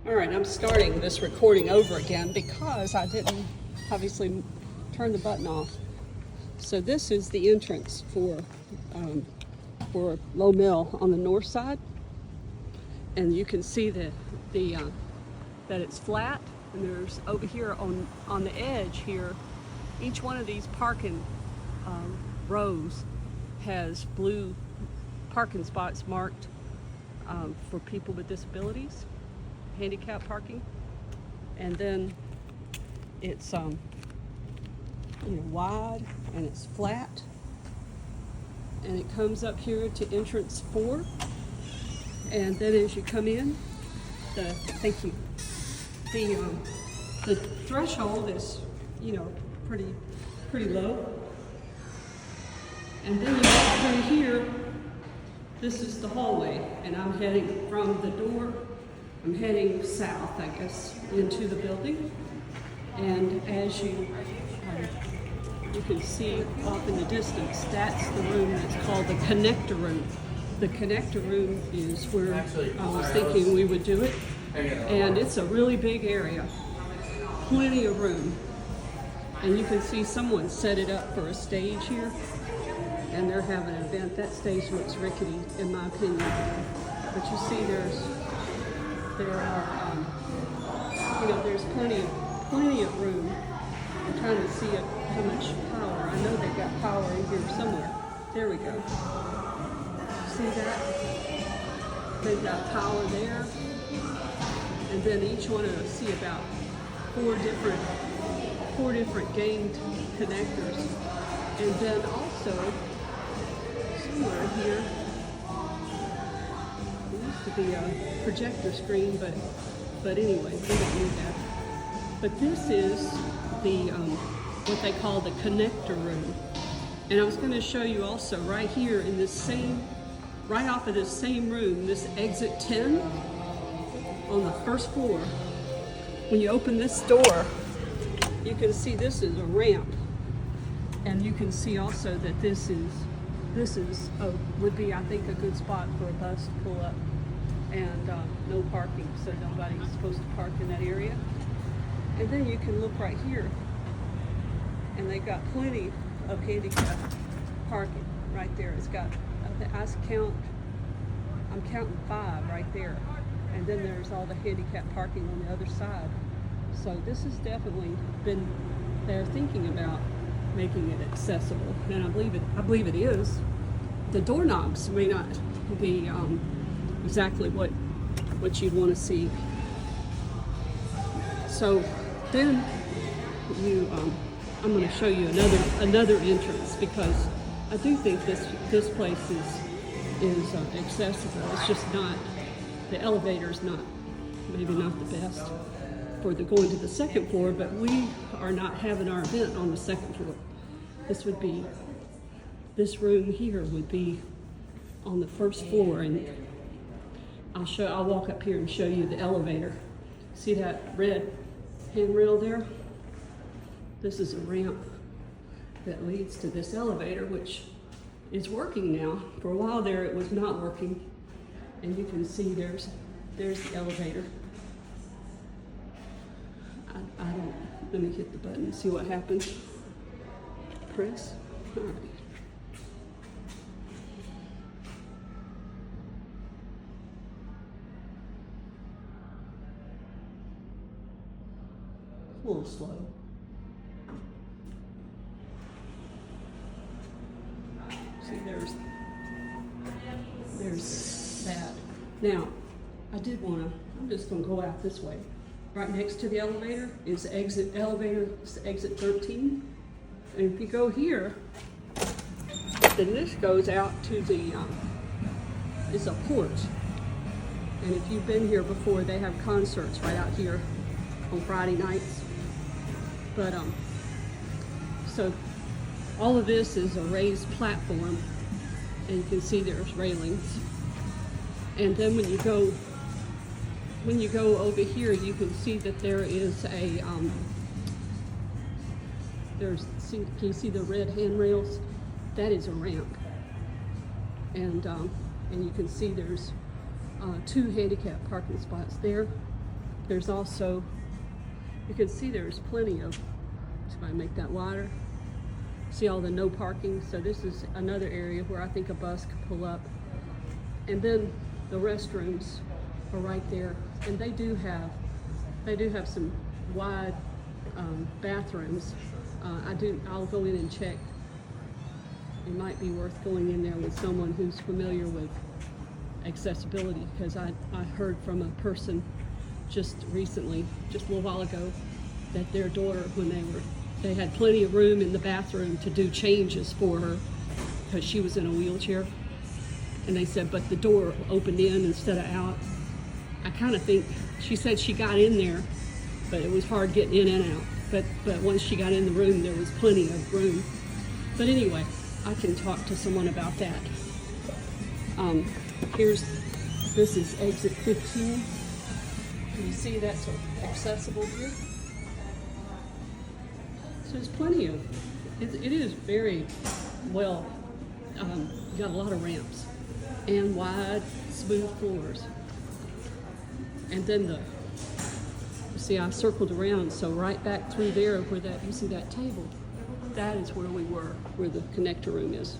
All right, I'm starting this recording over again because I didn't obviously turn the button off. So this is the entrance for Lowe Mill on the north side, and you can see that that it's flat. And there's over here on the edge here, each one of these parking rows has blue parking spots marked for people with disabilities, handicap parking. And then it's wide and it's flat, and it comes up here to entrance 4, and then as you come in, the threshold is pretty low, and then you walk through here. This is the hallway, and I'm heading from the door. I'm heading south, I guess, into the building. And as you can see off in the distance, that's the room that's called the connector room. The connector room is where I was thinking we would do it. And it's a really big area, plenty of room. And you can see someone set it up for a stage here, and they're having an event. That stage looks rickety, in my opinion. But you see there's plenty of room. I'm trying to see how much power. I know they've got power in here somewhere. There we go. See that? They've got power there. And then each one of us see about four different gained connectors. And then also somewhere here, there used to be a projector screen, but anyway, we don't need that. But this is the what they call the connector room. And I was going to show you also right here in this right off of this same room, this exit 10 on the first floor. When you open this door, you can see this is a ramp, and you can see also that this would be, I think, a good spot for a bus to pull up, and no parking, so nobody's supposed to park in that area. And then you can look right here, and they got plenty of handicap parking right there. It's got, I'm counting 5 right there. And then there's all the handicap parking on the other side. So this has definitely been, they're thinking about making it accessible. And I believe it is. The doorknobs may not be exactly what you'd want to see. So then I'm going to show you another entrance, because I do think this place is accessible. It's just not, the elevator's maybe not the best for going to the second floor, but we are not having our event on the second floor. This room here would be on the first floor, and I'll walk up here and show you the elevator. See that red handrail there? This is a ramp that leads to this elevator, which is working now. For a while there, it was not working. And you can see there's the elevator. Let me hit the button and see what happens. Press. All right. A little slow. See, there's that. Now, I'm just gonna go out this way. Right next to the elevator is exit 13. And if you go here, then this goes out to it's a porch. And if you've been here before, they have concerts right out here on Friday nights. But so all of this is a raised platform, and you can see there's railings. And then when you go over here, you can see that there is a can you see the red handrails? That is a ramp, and you can see there's 2 handicap parking spots there, There's also, you can see there's plenty of, if I make that wider, see all the no parking. So this is another area where I think a bus could pull up. And then the restrooms are right there, and they do have some wide bathrooms. I'll go in and check. It might be worth going in there with someone who's familiar with accessibility, because I heard from a person just recently, just a little while ago, that their daughter, when they had plenty of room in the bathroom to do changes for her because she was in a wheelchair, and they said, but the door opened in instead of out. I kind of think, she said she got in there, but it was hard getting in and out. But once she got in the room, there was plenty of room. But anyway, I can talk to someone about that. This is exit 15. Can you see that's accessible here? So there's plenty of, it is very well, you got a lot of ramps and wide, smooth floors. And then you see I circled around, so right back through there where you see that table, that is where we were, where the connector room is.